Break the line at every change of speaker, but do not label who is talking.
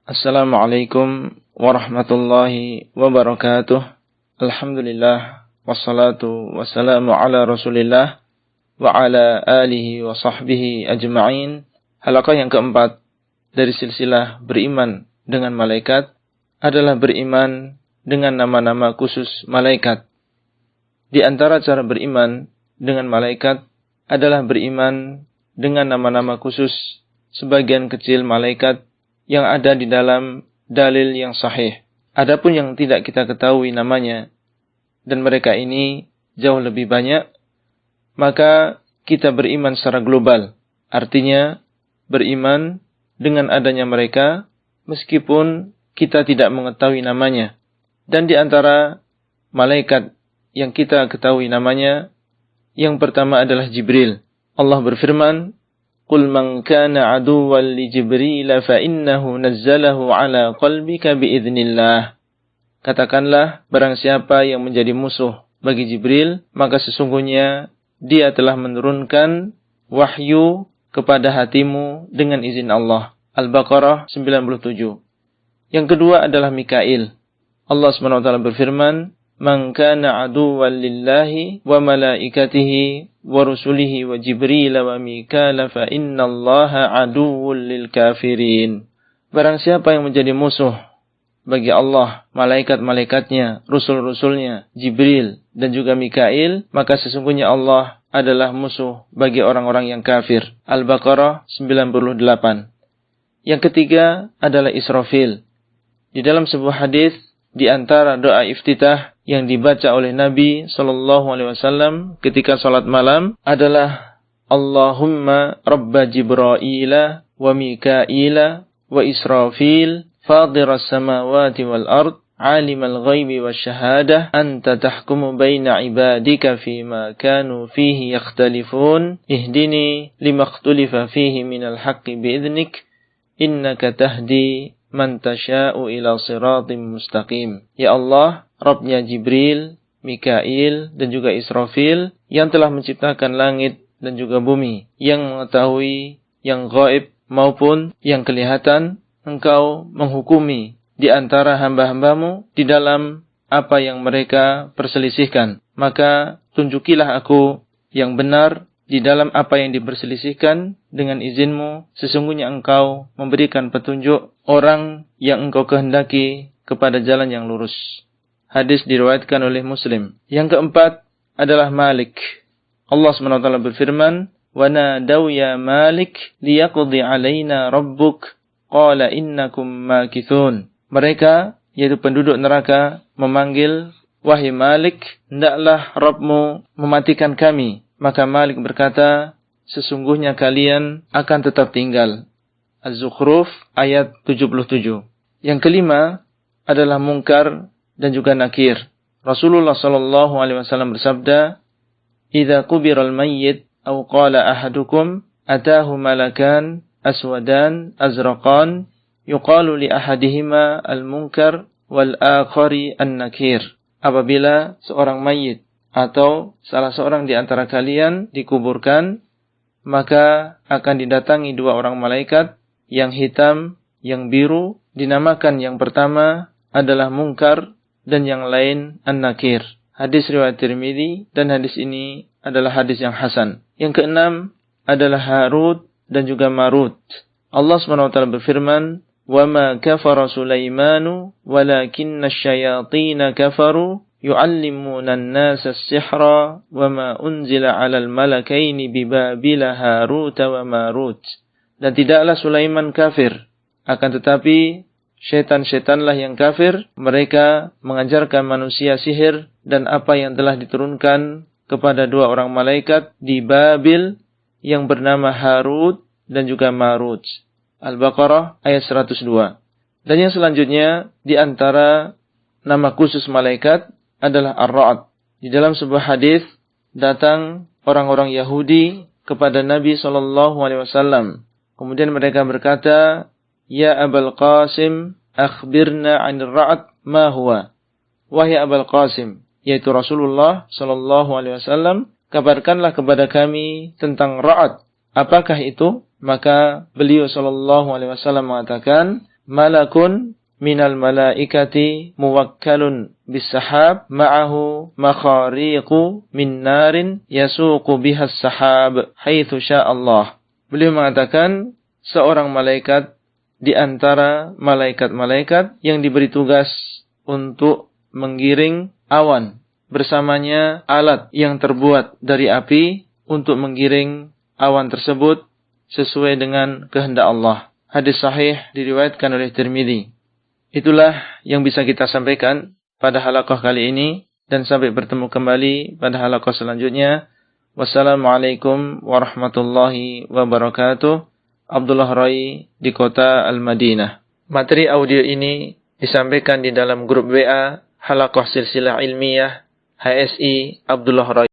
Assalamualaikum warahmatullahi wabarakatuh. Alhamdulillah, wassalatu wassalamu ala rasulillah wa ala alihi wa sahbihi ajma'in. Halaqah yang keempat dari silsilah beriman dengan malaikat adalah beriman dengan nama-nama khusus malaikat. Di antara cara beriman dengan malaikat adalah beriman dengan nama-nama khusus sebagian kecil malaikat yang ada di dalam dalil yang sahih. Adapun yang tidak kita ketahui namanya, dan mereka ini jauh lebih banyak, maka kita beriman secara global. Artinya, beriman dengan adanya mereka, meskipun kita tidak mengetahui namanya. Dan di antara malaikat yang kita ketahui namanya, yang pertama adalah Jibril. Allah berfirman, قُلْ مَنْ كَانَ عَدُوًّا لِجِبْرِيلَ فَإِنَّهُ نَزَّلَهُ عَلَى قَلْبِكَ بِإِذْنِ اللَّهِ. Katakanlah, barang siapa yang menjadi musuh bagi Jibril, maka sesungguhnya dia telah menurunkan wahyu kepada hatimu dengan izin Allah. Al-Baqarah 97. Yang kedua adalah Mikail. Allah SWT berfirman, Man kana aduwwan lillahi wa malaikatihi wa rusulihi wa Jibril wa Mikala fa innallaha aduwwul lil kafirin. Barang siapa yang menjadi musuh bagi Allah, malaikat-malaikatnya, rusul-rusulnya, Jibril dan juga Mikail, maka sesungguhnya Allah adalah musuh bagi orang-orang yang kafir. Al-Baqarah 98. Yang ketiga adalah Israfil. Di dalam sebuah hadis, di antara doa iftitah yang dibaca oleh Nabi SAW ketika salat malam adalah Allahumma Rabba Jibraila wa Mikaila wa Israfil fadiras samawati wal ard alimal ghaibi wasyahadah anta tahkumu baina ibadika fima kanu fihi yakhtalifun ihdini limakhtulifa fihi minal haqqi bi'idhnik innaka tahdi man tasha'u ila siratim mustaqim. Ya Allah, Rabbnya Jibril, Mikail, dan juga Israfil, yang telah menciptakan langit dan juga bumi, yang mengetahui yang gaib maupun yang kelihatan, Engkau menghukumi di antara hamba-hambamu di dalam apa yang mereka perselisihkan. Maka tunjukilah aku yang benar di dalam apa yang diperselisihkan dengan izinmu, sesungguhnya Engkau memberikan petunjuk orang yang Engkau kehendaki kepada jalan yang lurus. Hadis diriwayatkan oleh Muslim. Yang keempat adalah Malik. Allah SWT berfirman, وَنَادَوْا يَا مَالِكْ لِيَقْضِ عَلَيْنَا رَبُّكْ قَالَ إِنَّكُمْ مَاكِثُونَ. Mereka, yaitu penduduk neraka, memanggil, wahai Malik, hendaklah Rabbmu mematikan kami. Maka Malik berkata, sesungguhnya kalian akan tetap tinggal. Az-Zukhruf ayat 77. Yang kelima adalah Munkar dan juga Nakir. Rasulullah SAW bersabda, "Idza qubiral mayyit aw qala ahadukum atahu malakan aswadan azraqan yuqalu li ahadihima al-munkar wal akhari an-nakir." Apabila seorang mayit atau salah seorang di antara kalian dikuburkan, maka akan didatangi dua orang malaikat yang hitam, yang biru, dinamakan yang pertama adalah Munkar dan yang lain An-Nakir. Hadis riwayat Tirmidzi dan hadis ini adalah hadis yang hasan. Yang keenam adalah Harut dan juga Marut. Allah SWT berfirman, وَمَا كَفَرَ سُلَيْمَانُ وَلَكِنَّ الشَّيَاطِينَ كَفَرُوا يُعَلِّمُونَ النَّاسَ السِّحْرَ وَمَا أُنْزِلَ عَلَى الْمَلَكَيْنِ بِبَابِلَ هَارُوتَ وَمَارُوتَ. Dan tidaklah Sulaiman kafir, akan tetapi syaitan-syaitanlah yang kafir. Mereka mengajarkan manusia sihir dan apa yang telah diturunkan kepada dua orang malaikat di Babil yang bernama Harut dan juga Marut. Al-Baqarah ayat 102. Dan yang selanjutnya, di antara nama khusus malaikat adalah Ar-Ra'd. Di dalam sebuah hadis datang orang-orang Yahudi kepada Nabi SAW. Kemudian mereka berkata, "Ya Abul Qasim, akhbirna 'anil Ra'd ma huwa." Wahai Abul Qasim, yaitu Rasulullah SAW, kabarkanlah kepada kami tentang Ra'd. Apakah itu? Maka beliau SAW mengatakan, malakun minal malaikati muwakkalun bis-sahab ma'ahu makhariqu min narin yasuqu bihas sahab haitsu sya'allah. Beliau mengatakan seorang malaikat di antara malaikat-malaikat yang diberi tugas untuk menggiring awan. Bersamanya alat yang terbuat dari api untuk menggiring awan tersebut sesuai dengan kehendak Allah. Hadis sahih diriwayatkan oleh Tirmidzi. Itulah yang bisa kita sampaikan pada halaqah kali ini, dan sampai bertemu kembali pada halaqah selanjutnya. Wassalamualaikum warahmatullahi wabarakatuh. Abdullah Rai di kota Al-Madinah. Materi audio ini disampaikan di dalam grup WA Halaqah Silsilah Ilmiah HSI Abdullah Rai.